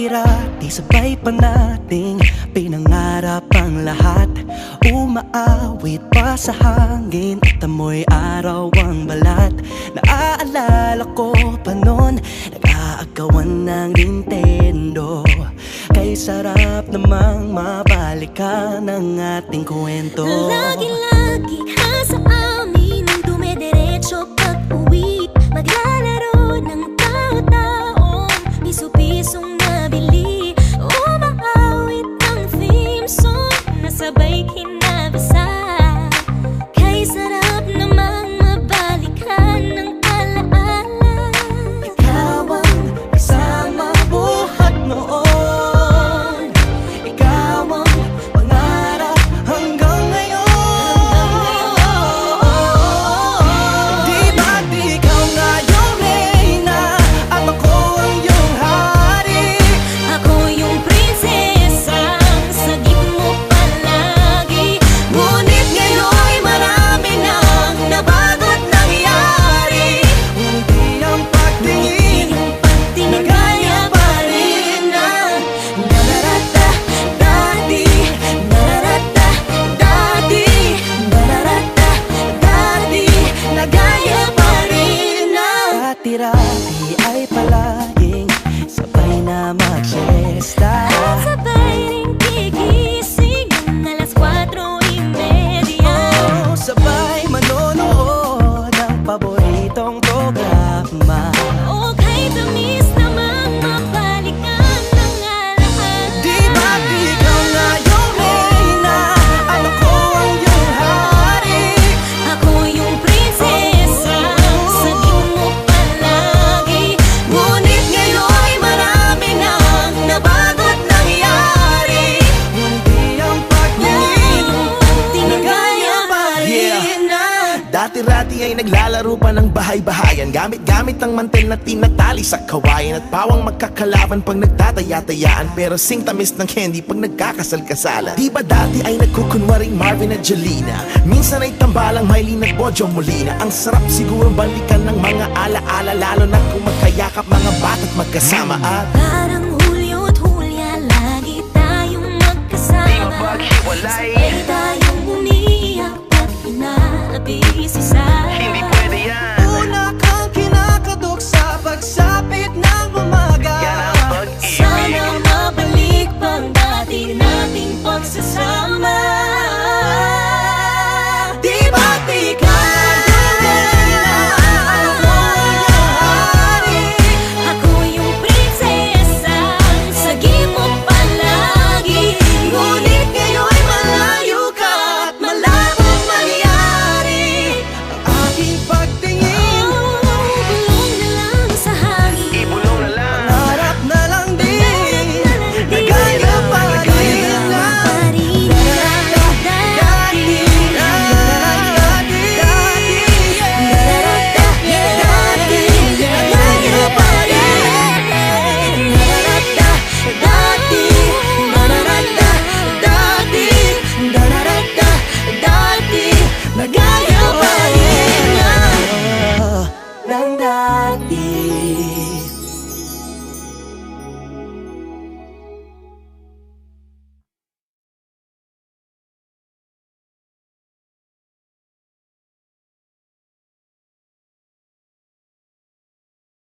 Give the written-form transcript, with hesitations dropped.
Dati-rati sabay pa nating pinangarap ang lahat. Umaawit pa sa hangin at amoy araw ang balat. Naaalala ko pa noon, nag-aagawan ng Nintendo. Kay sarap namang mabalikan ang ating kwento. Lagi-lagi ka sa amin ang dumediretso pag-uwi. Maglalaro ng tao-taong piso-pisong nabili. Umaawit ang theme song na sabay kinabasa. Kay sarap namang mabalikan ng alaala. Ikaw ang kasama buhat noon. Ikaw ang pangarap hanggang ngayon. Di ba't ikaw nga yung reyna at ako ang iyong hari? Ako yung prinsesang sagip mo palagi. Ngunit ngayon'y marami nang nabago't nangyari. Hindi ang pagtingin na gaya pa rin ng nararata dati. Nararata dati. Nararata dati. Na gaya pa rin ng dati-rati ay palaging sabay na mag-siesta. At sabay ring gigising ng alas 4:30. Oh, sabay manonood ng paboritong programa. O kay tamis namang mabalikan ng alaala. Di ba't ikaw nga yung reyna at ako ang iyong hari? Ako yung prinsesa, sagip mo palagi. Ngunit ngayon'y marami nang nabago't nangyari. Hindi ang pagtingin na gaya pa rin ng Dati-rati ay naglalaro pa ng bahay-bahayan, gamit-gamit ang mantel na tinatali sa kawayan. At pawang magkakalaban pag nagtataya-tayaan, pero sing tamis ng candy pag nagkakasal-kasalan. Di ba dati ay nagkukunwaring Marvin at Jelena? Minsan ay tambalang Mylene at Bojo Molina. Ang sarap siguro balikan ng mga ala-ala, lalo na kung magkayakap mga bata't magkasama. At Parang Hulyo't Hulya, lagi tayong magkasama. Sabay tayong umiyak at inaabis isa. una kang kinakadok sa pagsapit ng umaga. Sana mabalik pang dati nating pagsasama. Di ba't ikaw yung reyna at ako ang iyong hari? Ako yung prinsesa, sagip mo palagi. Ngunit ngayon'y malayo ka at malabong mangyari. Ang aking pagtingin, Bulong na lang sa hangin. pangarap na lang din, na gaya pa rin ng dati. Dati,